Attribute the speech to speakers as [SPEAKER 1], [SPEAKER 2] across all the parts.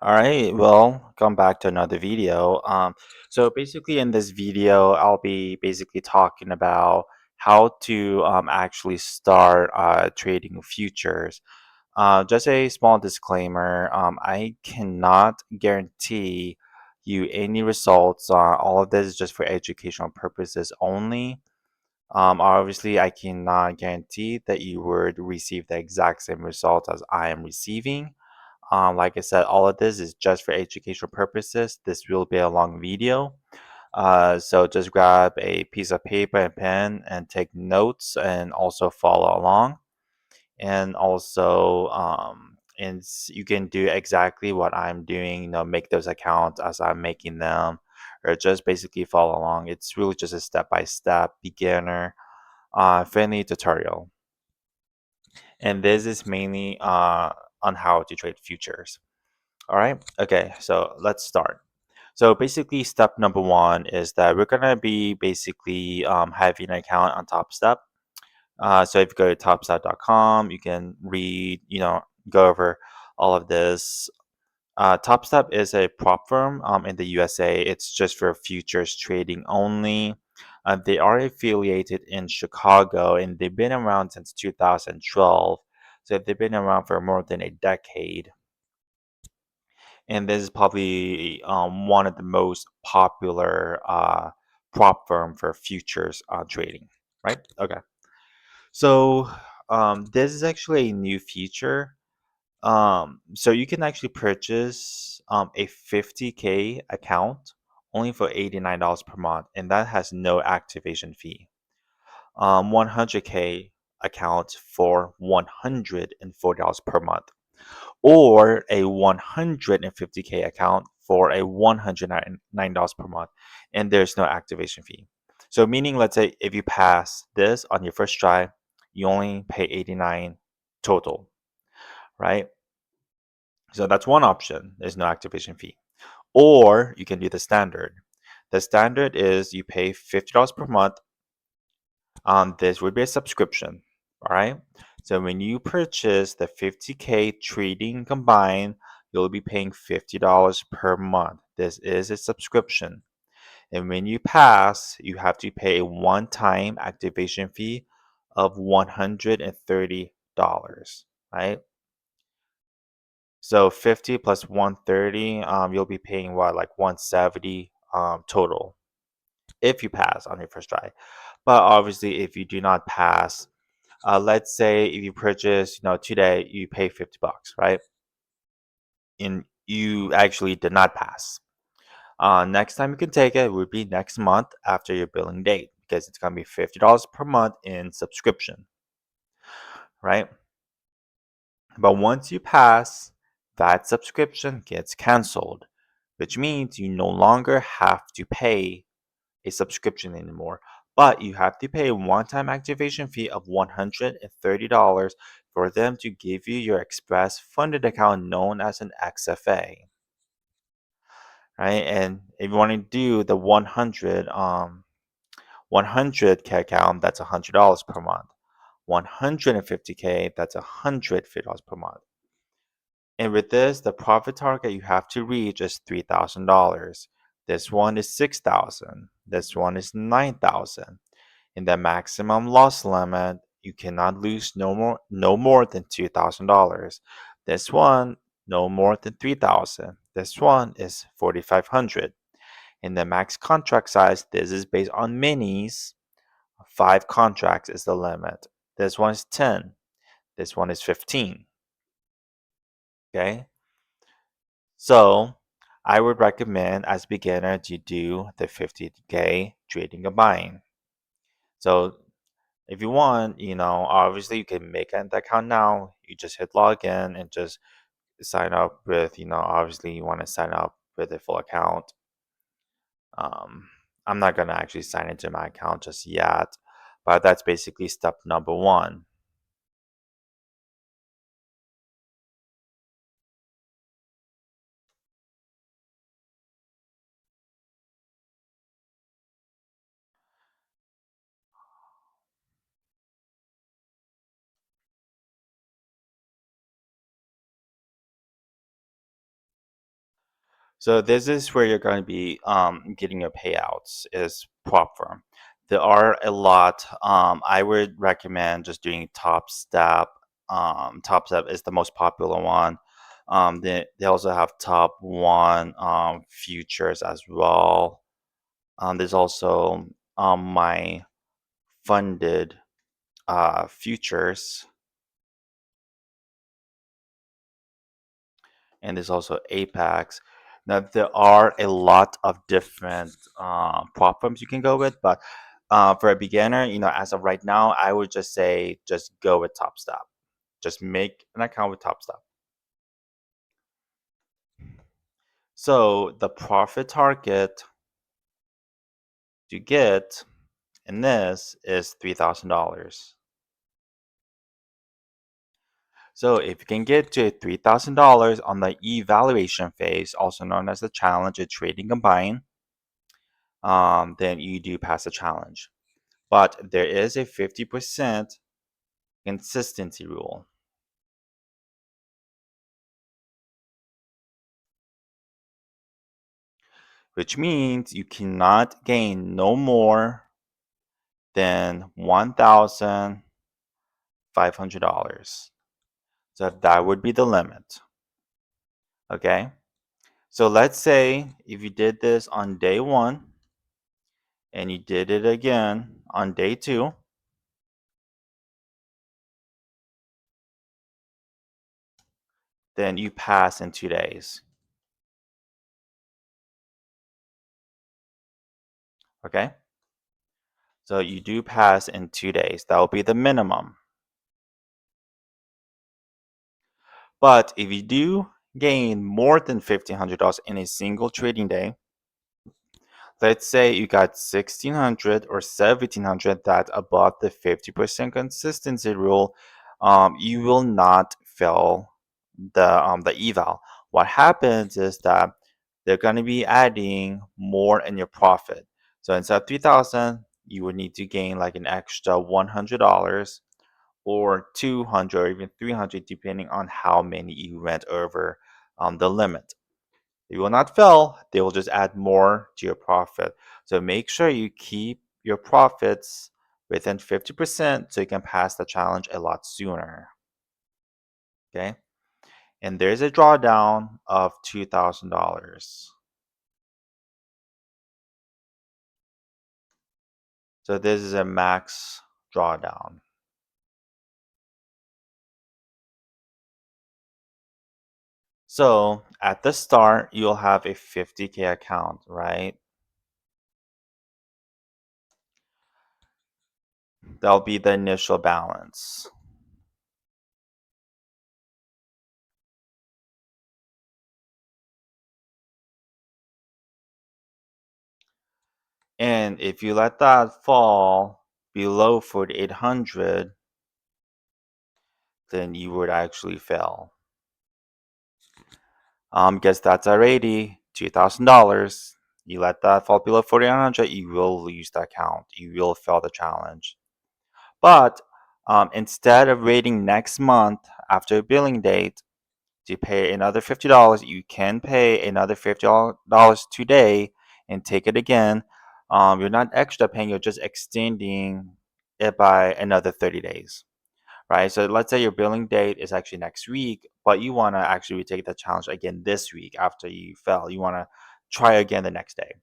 [SPEAKER 1] All right, well, come back to another video. So basically in this video, I'll be basically talking about how to actually start trading futures. Just a small disclaimer, I cannot guarantee you any results. All of this is just for educational purposes only. Obviously, I cannot guarantee that you would receive the exact same result as I am receiving. Like I said, all of this is just for educational purposes. This will be a long video. So just grab a piece of paper and pen and take notes and also follow along. And also, you can do exactly what I'm doing, make those accounts as I'm making them, or just basically follow along. It's really just a step-by-step beginner friendly tutorial. And this is mainly on how to trade futures. All right. Okay. So let's start. So basically, step number one is that we're gonna be basically having an account on Topstep. So if you go to topstep.com, you can read, go over all of this. Topstep is a prop firm in the USA. It's just for futures trading only. They are affiliated in Chicago and they've been around since 2012. So they've been around for more than a decade. And this is probably one of the most popular prop firm for futures trading, right? Okay. So this is actually a new feature. So you can actually purchase a 50K account only for $89 per month, and that has no activation fee. 100K account for $140 per month, or a 150K account for a $109 per month, and there's no activation fee. So meaning, let's say if you pass this on your first try, you only pay 89 total, right? So that's one option. There's no activation fee. Or you can do the standard. The standard is you pay $50 per month. This would be a subscription. All right. So when you purchase the 50K trading combined, you'll be paying $50 per month. This is a subscription. And when you pass, you have to pay a one-time activation fee of $130, right? So 50 plus 130, you'll be paying what, like 170 total if you pass on your first try. But obviously, if you do not pass, let's say if you purchase, today you pay $50, right? And you actually did not pass. Next time you can take it would be next month after your billing date because it's gonna be $50 per month in subscription, right? But once you pass, that subscription gets canceled, which means you no longer have to pay a subscription anymore, but you have to pay a one-time activation fee of $130 for them to give you your express funded account known as an XFA, right? And if you want to do the 100K account, that's $100 per month. 150K, that's $150 per month. And with this, the profit target you have to reach is $3,000. This one is 6,000. This one is 9,000. In the maximum loss limit, you cannot lose no more than $2,000. This one, no more than 3,000. This one is 4,500. In the max contract size, this is based on minis. 5 contracts is the limit. This one is 10. This one is 15. Okay? So I would recommend as beginner to do the 50K trading and buying. So if you want, obviously you can make an account now. You just hit login and just sign up with, obviously you want to sign up with a full account. I'm not gonna actually sign into my account just yet, but that's basically step number one. So this is where you're going to be getting your payouts is prop firm. There are a lot. I would recommend just doing Topstep. Topstep is the most popular one. They also have Top One futures as well. There's also my funded futures, and there's also Apex. Now there are a lot of different prop firms you can go with, but for a beginner, as of right now, I would just say just go with Topstep. Just make an account with Topstep. So the profit target to get in this is $3,000. So if you can get to $3,000 on the evaluation phase, also known as the challenge of trading combined, then you do pass the challenge. But there is a 50% consistency rule, which means you cannot gain no more than $1,500. So that would be the limit. Okay. So let's say if you did this on day one and you did it again on day two, then you pass in 2 days. Okay. So you do pass in 2 days. That will be the minimum. But if you do gain more than $1,500 in a single trading day, let's say you got 1,600 or 1,700 that above the 50% consistency rule, you will not fail the eval. What happens is that they're going to be adding more in your profit. So instead of 3,000, you would need to gain like an extra $100 or 200 or even 300 depending on how many you went over the limit. You will not fail, they will just add more to your profit. So make sure you keep your profits within 50% so you can pass the challenge a lot sooner. Okay? And there's a drawdown of $2,000. So this is a max drawdown. So at the start, you'll have a 50K account, right? That'll be the initial balance. And if you let that fall below 4,800, then you would actually fail. Guess that's already $2,000. You let that fall below 4,900, you will lose the account. You will fail the challenge. But instead of waiting next month after a billing date to pay another $50, you can pay another $50 today and take it again. You're not extra paying, you're just extending it by another 30 days. Right? So let's say your billing date is actually next week, but you want to actually retake the challenge again this week after you fail. You want to try again the next day.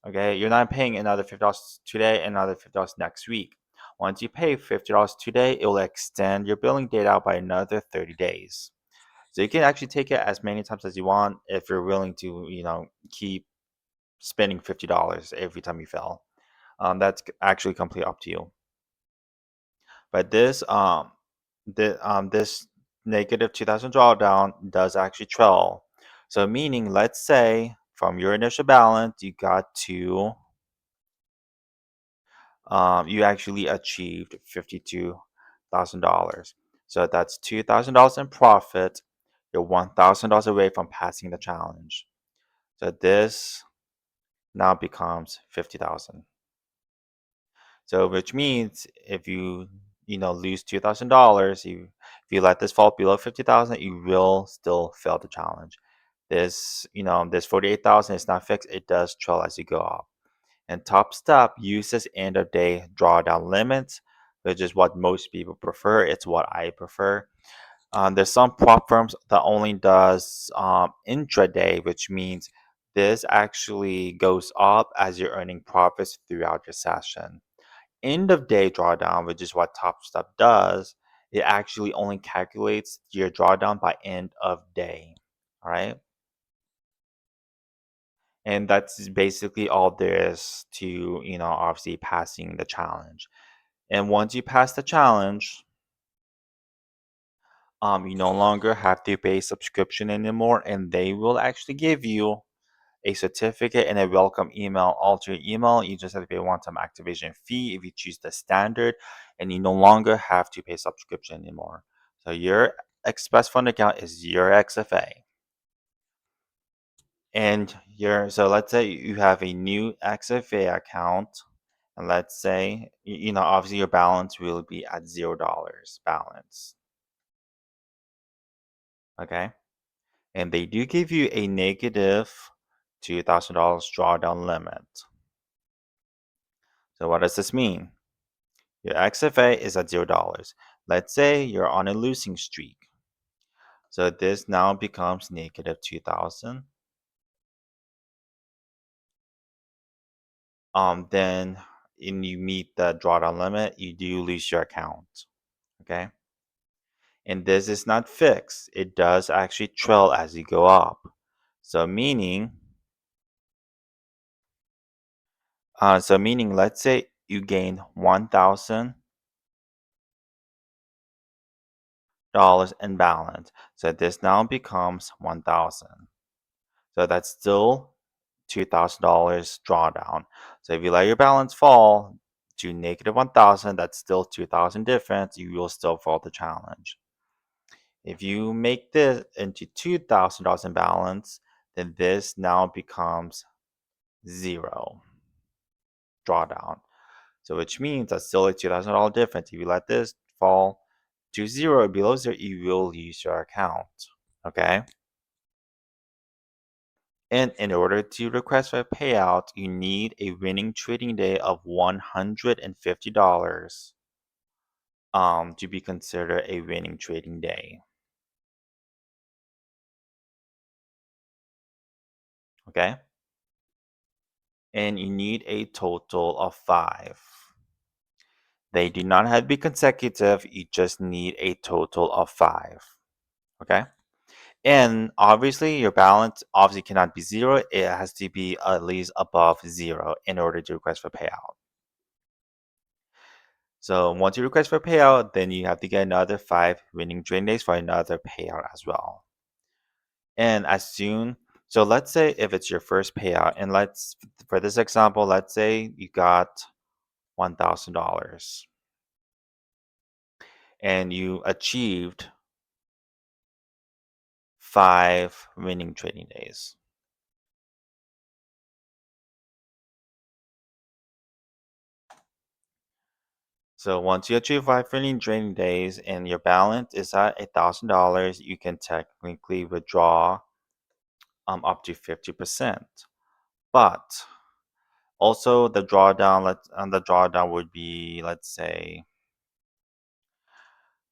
[SPEAKER 1] Okay, you're not paying another $50 today, another $50 next week. Once you pay $50 today, it will extend your billing date out by another 30 days. So you can actually take it as many times as you want if you're willing to, keep spending $50 every time you fail. That's actually completely up to you. But this negative 2,000 drawdown does actually trail. So meaning, let's say from your initial balance, you got to you actually achieved $52,000. So that's $2,000 in profit. You're $1,000 away from passing the challenge. So this now becomes 50,000. So which means if you lose $2,000, if you let this fall below 50,000, you will still fail the challenge. this 48,000 is not fixed. It does trail as you go up. And Topstep uses end of day drawdown limits, which is what most people prefer. It's what I prefer. There's some prop firms that only does intraday, which means this actually goes up as you're earning profits throughout your session. End of day drawdown, which is what Topstep does, it actually only calculates your drawdown by end of day. All right. And that's basically all there is to, obviously passing the challenge. And once you pass the challenge, you no longer have to pay subscription anymore, and they will actually give you a certificate and a welcome email all to your email. You just have to pay a one-time activation fee if you choose the standard, and you no longer have to pay subscription anymore. So your Express Fund account is your XFA. And so let's say you have a new XFA account, and let's say obviously your balance will be at $0 balance. Okay. And they do give you a negative $2,000 drawdown limit. So what does this mean? Your XFA is at $0. Let's say you're on a losing streak. So this now becomes negative 2,000. Then when you meet the drawdown limit, you do lose your account. Okay. And this is not fixed. It does actually trail as you go up. So meaning, let's say you gain $1,000 in balance. So this now becomes 1,000. So that's still $2,000 drawdown. So if you let your balance fall to negative 1,000, that's still 2,000 difference. You will still fall the challenge. If you make this into $2,000 in balance, then this now becomes zero drawdown. So which means that's still a $2,000 difference. If you let this fall to zero, below zero, you will lose your account. Okay. And in order to request for a payout, you need a winning trading day of $150 to be considered a winning trading day. Okay. And you need a total of 5. They do not have to be consecutive. You just need a total of 5. Okay. And obviously, your balance obviously cannot be zero. It has to be at least above zero in order to request for payout. So once you request for payout, then you have to get another 5 winning trading days for another payout as well. And so let's say if it's your first payout, and for this example, let's say you got $1,000 and you achieved 5 winning trading days. So once you achieve 5 winning trading days and your balance is at $1,000, you can technically withdraw up to 50%. But also the drawdown would be, let's say,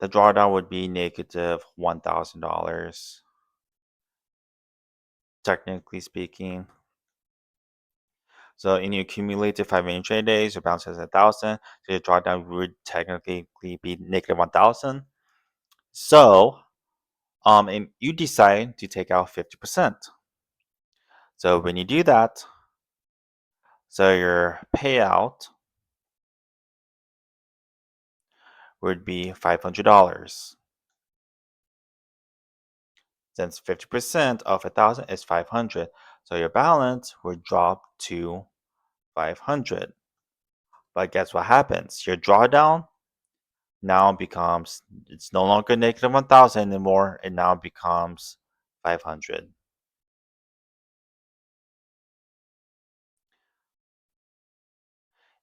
[SPEAKER 1] the drawdown would be negative $1,000, technically speaking. So in your cumulative 5 winning trading days, your balance is 1,000. So your drawdown would technically be negative 1,000. So and you decide to take out 50%. So when you do that, so your payout would be $500. Since 50% of 1,000 is 500, so your balance would drop to 500. But guess what happens? Your drawdown now becomes, it's no longer negative 1,000 anymore. It now becomes 500.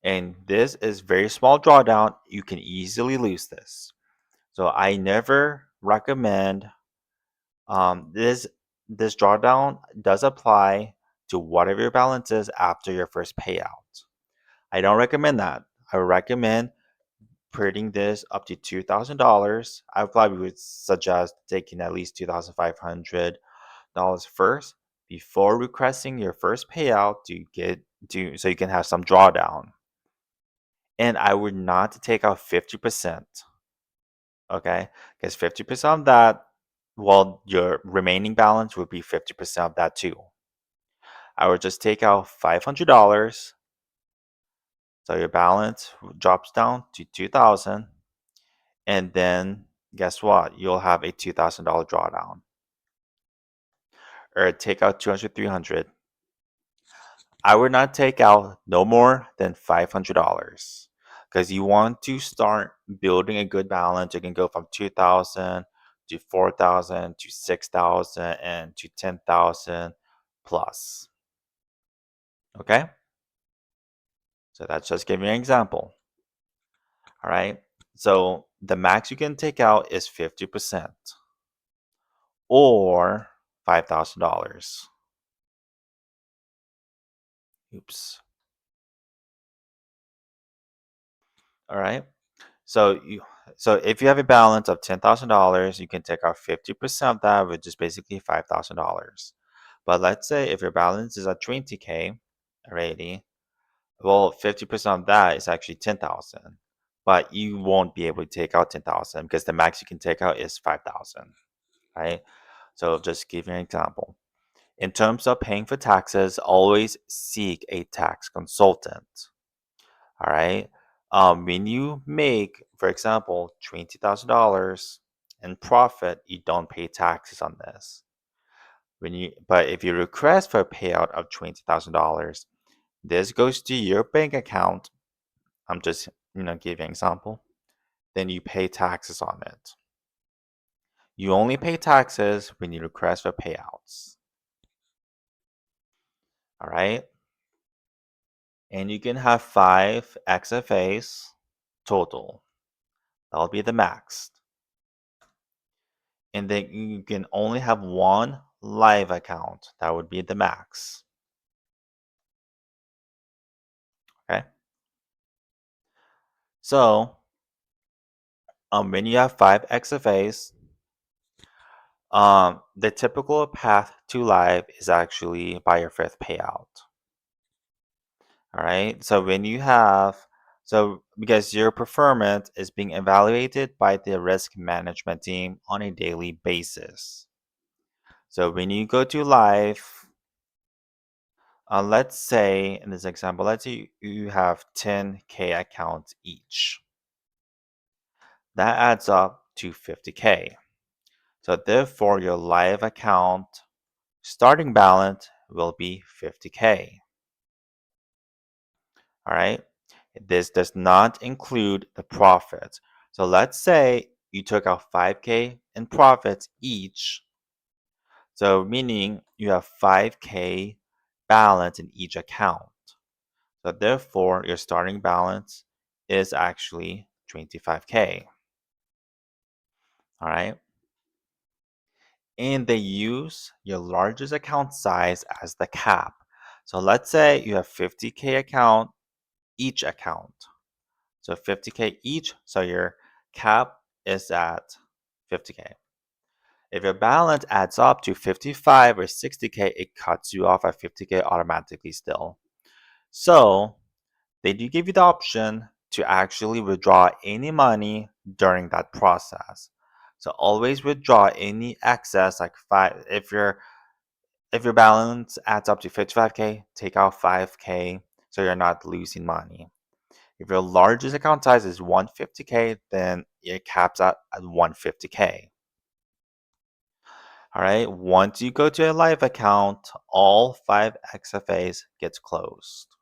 [SPEAKER 1] And this is very small drawdown. You can easily lose this. So I never recommend this. this drawdown does apply to whatever your balance is after your first payout. I don't recommend that. I recommend putting this up to $2,000. I probably would suggest taking at least $2,500 first before requesting your first payout to so you can have some drawdown. And I would not take out 50%. Okay? Because 50% of that, well, your remaining balance would be 50% of that too. I would just take out $500. So your balance drops down to 2,000. And then guess what? You'll have a $2,000 drawdown. Or take out 200, 300. I would not take out no more than $500 because you want to start building a good balance. You can go from 2,000 to 4,000 to 6,000 and to 10,000 plus. Okay? So that's just giving you an example. All right? So the max you can take out is 50% or $5,000. Oops. All right? So you so if you have a balance of $10,000, you can take out 50% of that, which is basically $5,000. But let's say if your balance is at 20K already, well, 50% of that is actually 10,000. But you won't be able to take out 10,000 because the max you can take out is 5,000, right? So just give you an example. In terms of paying for taxes, always seek a tax consultant. All right. When you make, for example, $20,000 in profit, you don't pay taxes on this. But if you request for a payout of $20,000, this goes to your bank account. I'm just, giving an example. Then you pay taxes on it. You only pay taxes when you request for payouts. All right. And you can have 5 XFAs total. That'll be the max. And then you can only have one live account. That would be the max. Okay. So when you have 5 XFAs, the typical path to live is actually by your fifth payout. All right. So because your performance is being evaluated by the risk management team on a daily basis. So when you go to live, let's say in this example, let's say you have 10K accounts each. That adds up to 50K. So therefore, your live account starting balance will be 50K. All right. This does not include the profits. So let's say you took out 5K in profits each. So meaning you have 5K balance in each account. So therefore, your starting balance is actually 25K. All right. And they use your largest account size as the cap. So let's say you have 50K account, each account. So 50K each, so your cap is at 50K. If your balance adds up to 55 or 60K, it cuts you off at 50K automatically still. So they do give you the option to actually withdraw any money during that process. So always withdraw any excess, like if your balance adds up to 55K, take out 5K so you're not losing money. If your largest account size is 150K, then it caps out at 150K. All right, once you go to a live account, all 5 XFAs gets closed.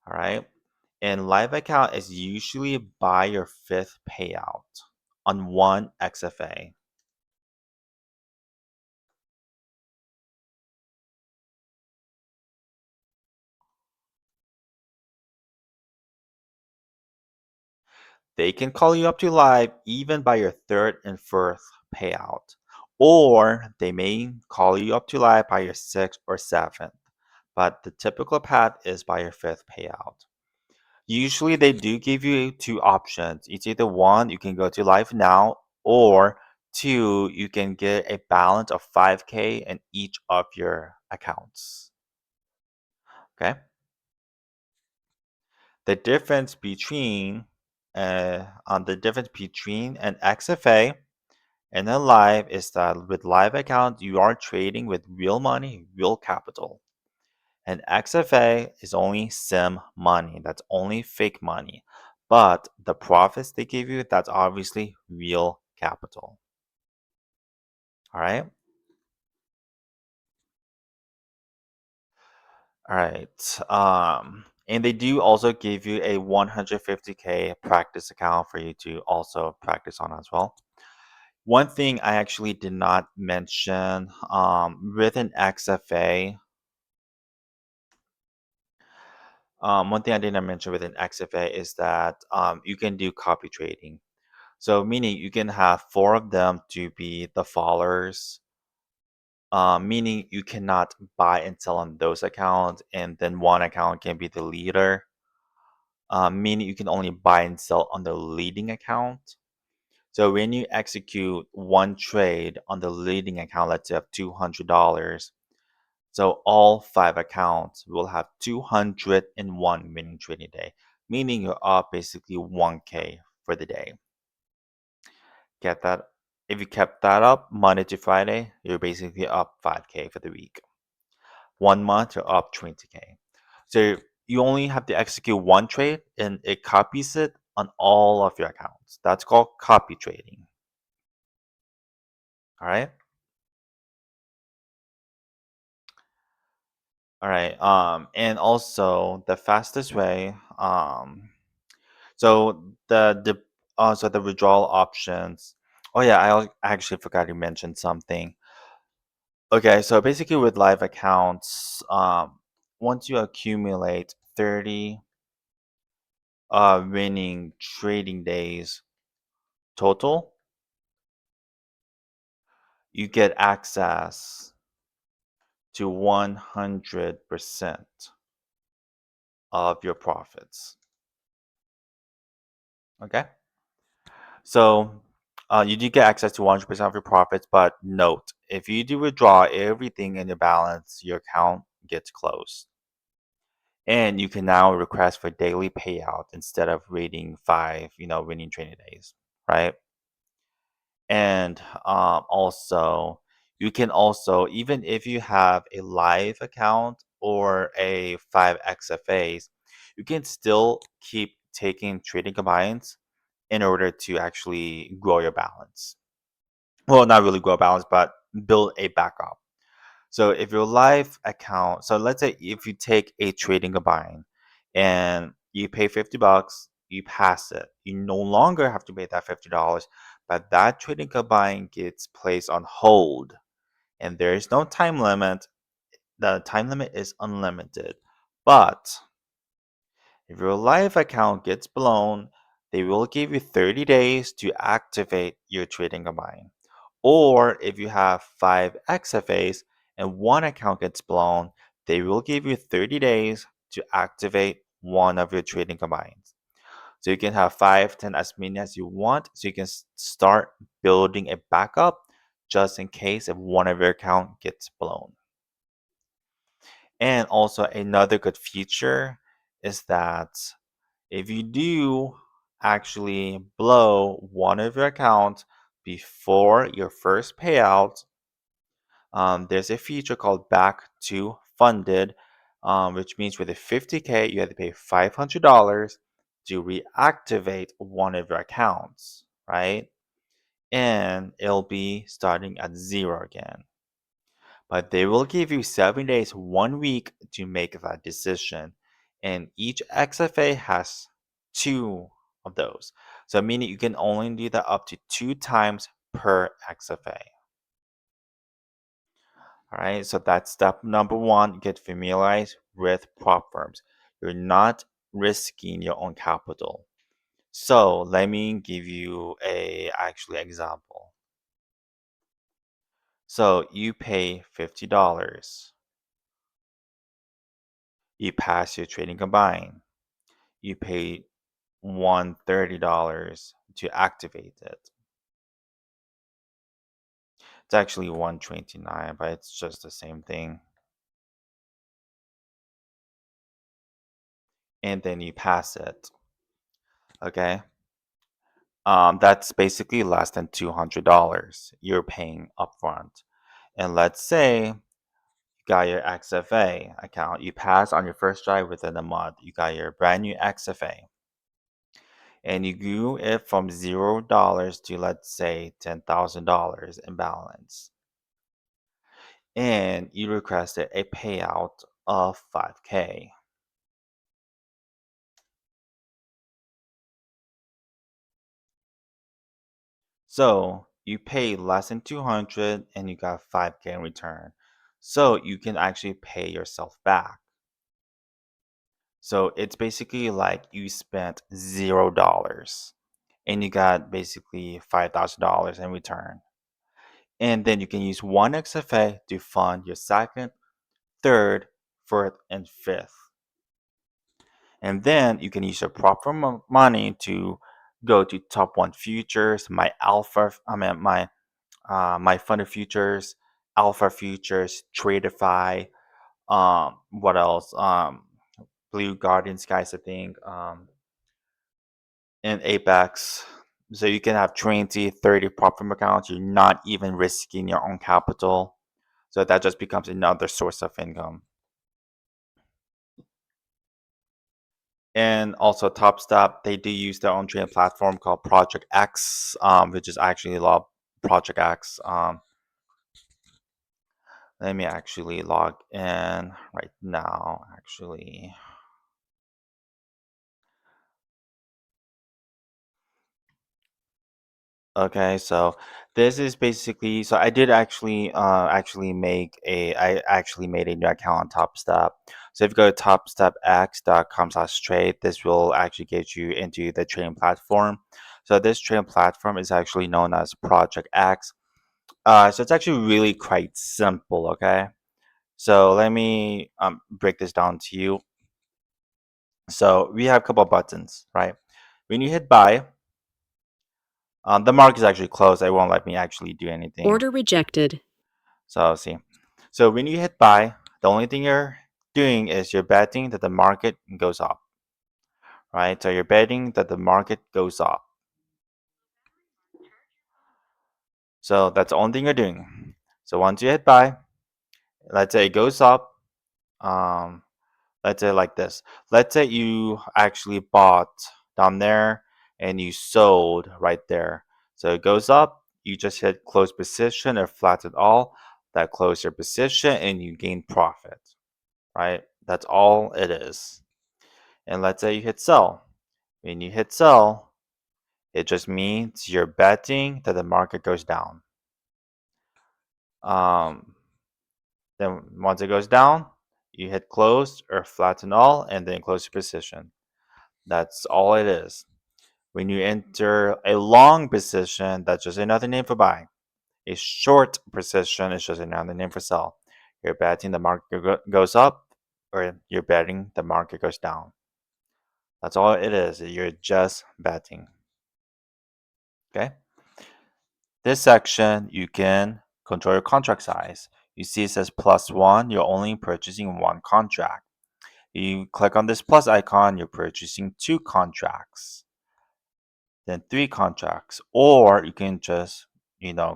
[SPEAKER 1] All right. And live account is usually by your fifth payout on one XFA. They can call you up to live even by your third and fourth payout, or they may call you up to live by your sixth or seventh. But the typical path is by your fifth payout. Usually, they do give you two options. It's either one, you can go to live now, or two, you can get a balance of 5K in each of your accounts. Okay? The difference between an XFA and a live is that with live account you are trading with real money, real capital. And XFA is only sim money. That's only fake money. But the profits they give you, that's obviously real capital. All right? All right. And they do also give you a 150K practice account for you to also practice on as well. One thing I actually did not mention with an XFA, one thing I didn't mention with an XFA is that you can do copy trading. So meaning you can have four of them to be the followers, meaning you cannot buy and sell on those accounts, and then one account can be the leader, meaning you can only buy and sell on the leading account. So when you execute one trade on the leading account, let's say of $200, so all five accounts will have 201 winning trading day, meaning you're up basically 1K for the day. Get that? If you kept that up Monday to Friday, you're basically up 5K for the week. 1 month, you're up 20K. So you only have to execute one trade and it copies it on all of your accounts. That's called copy trading. All right. All right. And also the fastest way, so the withdrawal options. Oh yeah, I actually forgot to mention something. Okay, so basically with live accounts, once you accumulate 30 winning trading days total, you get access to 100% of your profits. Okay? So you do get access to 100% of your profits, but note, if you do withdraw everything in your balance, your account gets closed. And you can now request for daily payout instead of waiting five, winning trading days, right? And also, you can also, even if you have a live account or a 5XFAs, you can still keep taking trading combines in order to actually grow your balance. Well, not really grow balance, but build a backup. So if your live account, so let's say if you take a trading combine and you pay $50, you pass it. You no longer have to pay that $50, but that trading combine gets placed on hold and there is no time limit. The time limit is unlimited. But if your live account gets blown, they will give you 30 days to activate your trading combine. Or if you have 5XFAs and one account gets blown, they will give you 30 days to activate one of your trading combines. So you can have 5, 10, as many as you want. So you can start building a backup just in case if one of your account gets blown. And also another good feature is that if you do actually blow one of your accounts before your first payout, there's a feature called back to funded, which means with a 50K, you have to pay $500 to reactivate one of your accounts, right? And it'll be starting at zero again. But they will give you 7 days, 1 week to make that decision. And each XFA has two of those. So meaning you can only do that up to 2 times per XFA. All right, so that's step number one. Get familiarized with prop firms. You're not risking your own capital. So let me give you a actually example. So you pay $50. You pass your trading combine. You pay $130 to activate it. It's actually 129, but it's just the same thing. And then you pass it. Okay. That's basically less than $200 you're paying upfront. And let's say you got your XFA account. You pass on your first drive within a month. You got your brand new XFA. And you grew it from $0 to, let's say, $10,000 in balance. And you requested a payout of 5K. So you pay less than 200 and you got 5K in return. So you can actually pay yourself back. So it's basically like you spent $0 and you got basically $5,000 in return. And then you can use one XFA to fund your second, third, fourth, and fifth. And then you can use your proper money to go to top one futures, my alpha, I mean my funded futures, alpha futures, Tradeify, what else? Blue Guardian Skies, I think, and Apex. So you can have 20, 30 prop firm accounts. You're not even risking your own capital. So that just becomes another source of income. And also Topstep, they do use their own trading platform called Project X, which is actually a lot Project X. Let me actually log in right now, actually. Okay, so this is basically so I did I actually made a new account on Topstep. So if you go to topstepx.com/trade, this will actually get you into the trading platform. So this trading platform is actually known as Project X. So it's actually really quite simple, okay? So let me break this down to you. So we have a couple of buttons, right? When you hit buy, the market is actually closed. It won't let me actually do anything.
[SPEAKER 2] Order rejected.
[SPEAKER 1] So see. So when you hit buy, the only thing you're doing is you're betting that the market goes up, right? So you're betting that the market goes up. So that's the only thing you're doing. So once you hit buy, let's say it goes up. Um, let's say like this. Let's say you actually bought down there and you sold right there. So it goes up, you just hit close position or flat it all. That close your position and you gain profit, right? That's all it is. And let's say you hit sell. When you hit sell, it just means you're betting that the market goes down. Um, then once it goes down, you hit close or flatten all and then close your position. That's all it is. When you enter a long position, that's just another name for buy. A short position is just another name for sell. You're betting the market goes up or you're betting the market goes down. That's all it is. You're just betting. Okay? This section, you can control your contract size. You see it says +1, you're only purchasing one contract. You click on this plus icon, you're purchasing two contracts, then three contracts. Or you can just,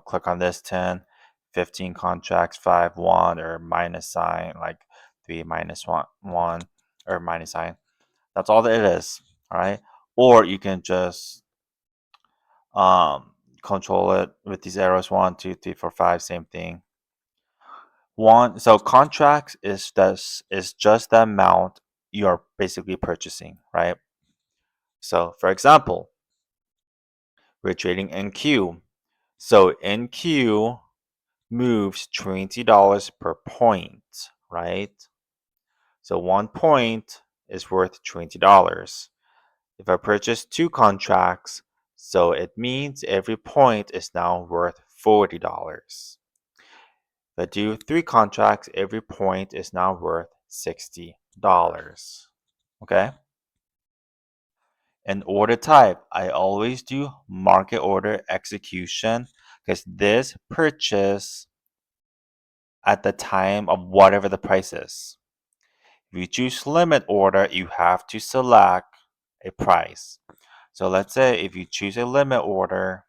[SPEAKER 1] click on this 10, 15 contracts, 5, 1, or minus sign, like 3 minus 1, or minus sign. That's all that it is. All right. Or you can just control it with these arrows 1, 2, 3, 4, 5, same thing. So contracts is just the amount you're basically purchasing, right? So for example, we're trading NQ. So NQ moves $20 per point, right? So 1 point is worth $20. If I purchase two contracts, so it means every point is now worth $40. If I do 3 contracts, every point is now worth $60. Okay? And order type, I always do market order execution because this purchase at the time of whatever the price is. If you choose limit order, you have to select a price. So let's say if you choose a limit order,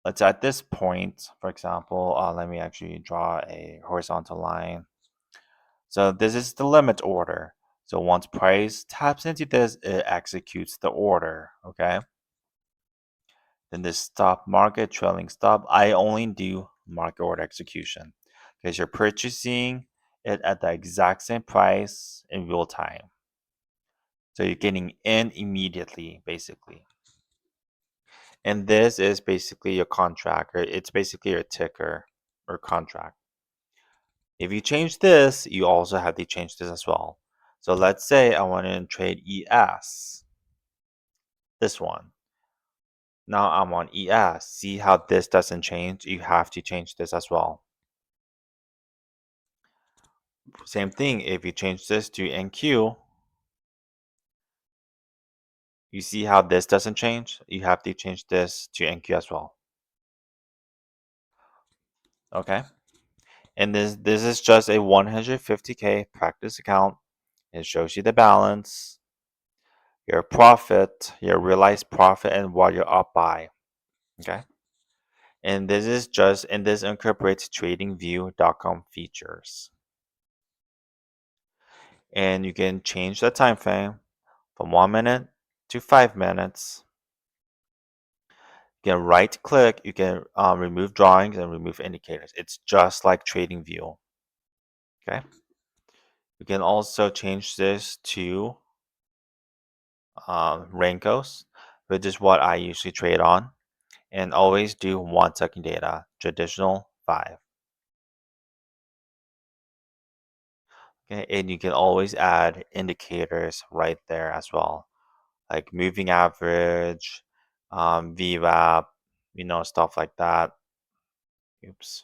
[SPEAKER 1] let's at this point, for example, let me actually draw a horizontal line. So this is the limit order. So once price taps into this, it executes the order, okay? Then this stop market, trailing stop, I only do market order execution because you're purchasing it at the exact same price in real time. So you're getting in immediately, basically. And this is basically your contract, or it's basically your ticker or contract. If you change this, you also have to change this as well. So let's say I want to trade ES, this one. Now I'm on ES. See how this doesn't change? You have to change this as well. Same thing, if you change this to NQ, you see how this doesn't change? You have to change this to NQ as well. Okay? And this is just a 150K practice account. It shows you the balance, your profit, your realized profit, and what you're up by. Okay? And this incorporates tradingview.com features. And you can change the time frame from 1 minute to 5 minutes. You can right click, you can remove drawings and remove indicators. It's just like TradingView. Okay. You can also change this to Rankos, which is what I usually trade on. And always do 1 second data, traditional 5. Okay, and you can always add indicators right there as well, like moving average, VWAP, stuff like that. Oops,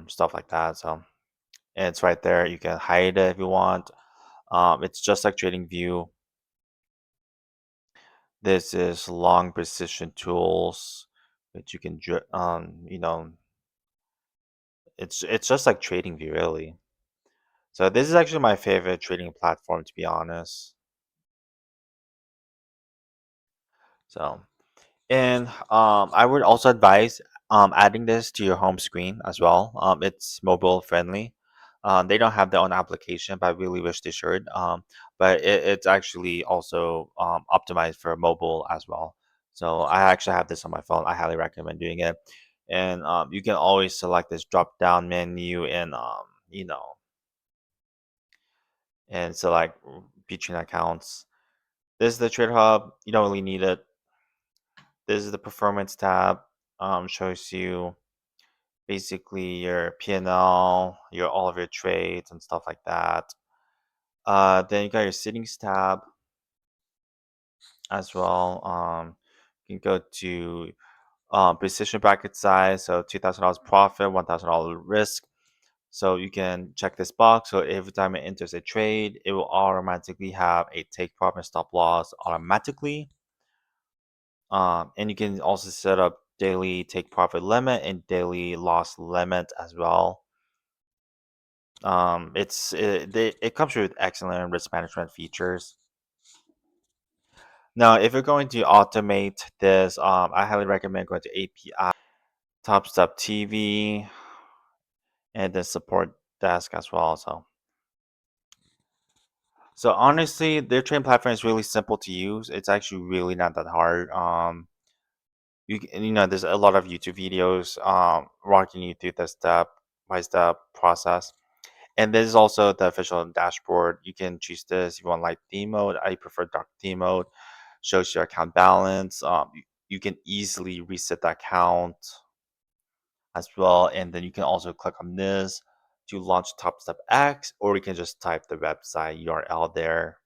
[SPEAKER 1] stuff like that. So and it's right there. You can hide it if you want. It's just like TradingView. This is long precision tools, which you can, it's just like TradingView really. So this is actually my favorite trading platform, to be honest. So, and I would also advise adding this to your home screen as well. It's mobile friendly. They don't have their own application, but I really wish they should. But it's actually also optimized for mobile as well. So I actually have this on my phone. I highly recommend doing it. And you can always select this drop down menu and and select between accounts. This is the Trade Hub. You don't really need it. This is the performance tab. Shows you basically your P&L, your all of your trades and stuff like that. Then you got your settings tab as well. You can go to position bracket size, so $2,000 profit, $1,000 risk. So you can check this box. So every time it enters a trade, it will automatically have a take profit stop loss automatically. And you can also set up daily take profit limit and daily loss limit as well. It comes with excellent risk management features. Now, if you're going to automate this, I highly recommend going to API, Topstep TV, and the support desk as well. So honestly, their trading platform is really simple to use. It's actually really not that hard. There's a lot of YouTube videos walking you through the step by step process. And this is also the official dashboard. You can choose this if you want light theme mode. I prefer dark theme mode. Shows your account balance. You can easily reset the account as well. And then you can also click on this to launch Topstep X, or you can just type the website URL there.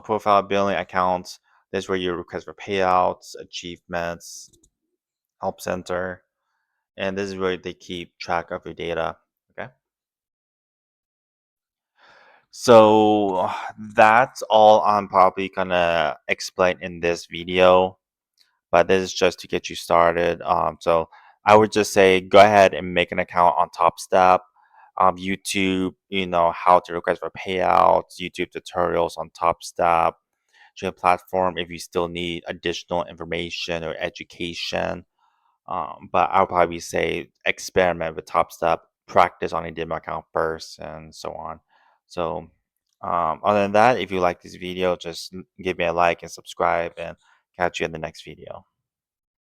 [SPEAKER 1] Profile billing accounts. This is where you request for payouts, achievements, help center. and this is where they keep track of your data. Okay. So that's all I'm probably gonna explain in this video, but this is just to get you started. So I would just say go ahead and make an account on Topstep, YouTube, how to request for payouts, YouTube tutorials on Topstep, to a platform if you still need additional information or education. But I'll probably say experiment with Top Step, practice on a demo account first, and so on. So, other than that, if you like this video, just give me a like and subscribe, and catch you in the next video.